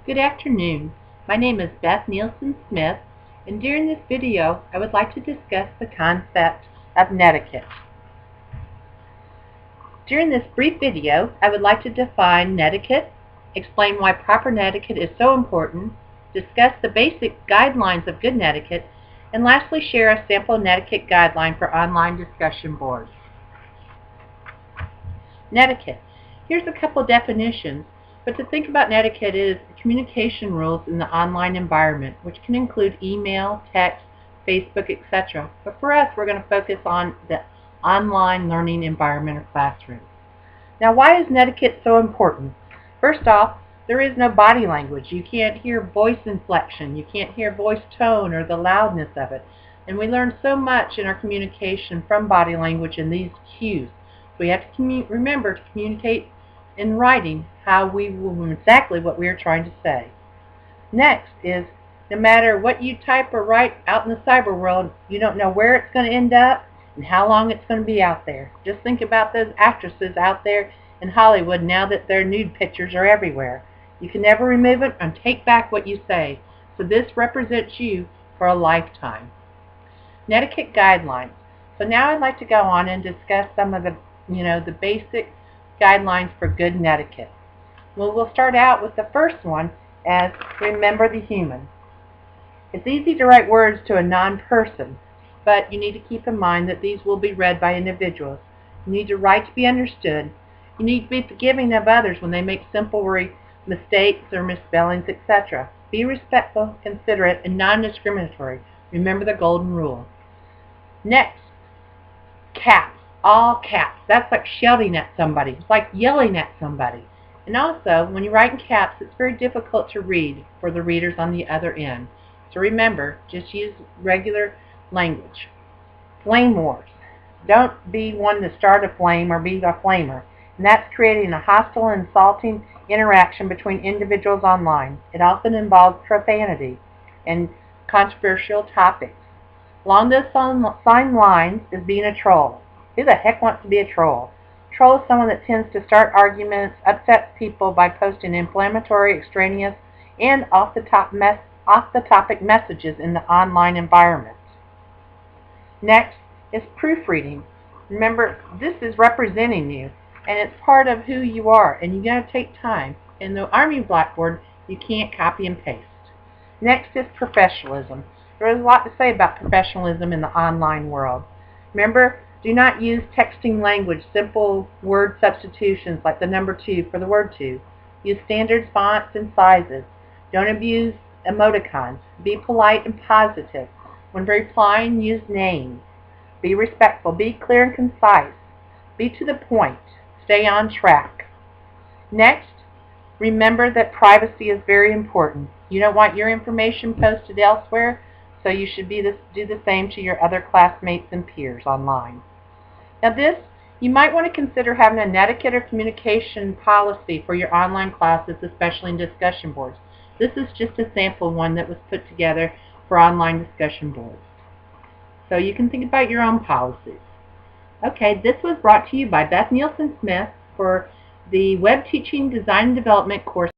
Good afternoon. My name is Beth Nielsen-Smith, and during this video I would like to discuss the concept of netiquette. During this brief video I would like to define netiquette, explain why proper netiquette is so important, discuss the basic guidelines of good netiquette, and lastly share a sample netiquette guideline for online discussion boards. Netiquette. Here's a couple definitions. But to think about netiquette is communication rules in the online environment, which can include email, text, Facebook, etc. But for us, we're going to focus on the online learning environment or classroom. Now, why is netiquette so important? First off, there is no body language. You can't hear voice inflection. You can't hear voice tone or the loudness of it. And we learn so much in our communication from body language and these cues. So we have to remember to communicate in writing exactly what we are trying to say. Next is, no matter what you type or write out in the cyber world, you don't know where it's going to end up and how long it's going to be out there. Just think about those actresses out there in Hollywood now that their nude pictures are everywhere. You can never remove it and take back what you say. So this represents you for a lifetime. Netiquette guidelines. So now I'd like to go on and discuss some of the basic guidelines for good netiquette. Well, we'll start out with the first one as remember the human. It's easy to write words to a non-person, but you need to keep in mind that these will be read by individuals. You need to write to be understood. You need to be forgiving of others when they make simple mistakes or misspellings, etc. Be respectful, considerate, and non-discriminatory. Remember the golden rule. Next, caps. All caps. That's like shouting at somebody. It's like yelling at somebody. And also, when you write in caps, it's very difficult to read for the readers on the other end. So remember, just use regular language. Flame wars. Don't be one to start a flame or be a flamer. And that's creating a hostile and insulting interaction between individuals online. It often involves profanity and controversial topics. Along those same lines is being a troll. Who the heck wants to be a troll? Troll is someone that tends to start arguments, upsets people by posting inflammatory, extraneous, and off-the-topic messages in the online environment. Next is proofreading. Remember, this is representing you, and it's part of who you are, and you got to take time. In the Army Blackboard, you can't copy and paste. Next is professionalism. There is a lot to say about professionalism in the online world. Remember, do not use texting language, simple word substitutions like the number 2 for the word to. Use standard fonts and sizes. Don't abuse emoticons. Be polite and positive. When replying, use names. Be respectful. Be clear and concise. Be to the point. Stay on track. Next, remember that privacy is very important. You don't want your information posted elsewhere, so you should do the same to your other classmates and peers online. Now you might want to consider having a netiquette or communication policy for your online classes, especially in discussion boards. This is just a sample one that was put together for online discussion boards. So you can think about your own policies. Okay, this was brought to you by Beth Nielsen-Smith for the Web Teaching Design and Development course.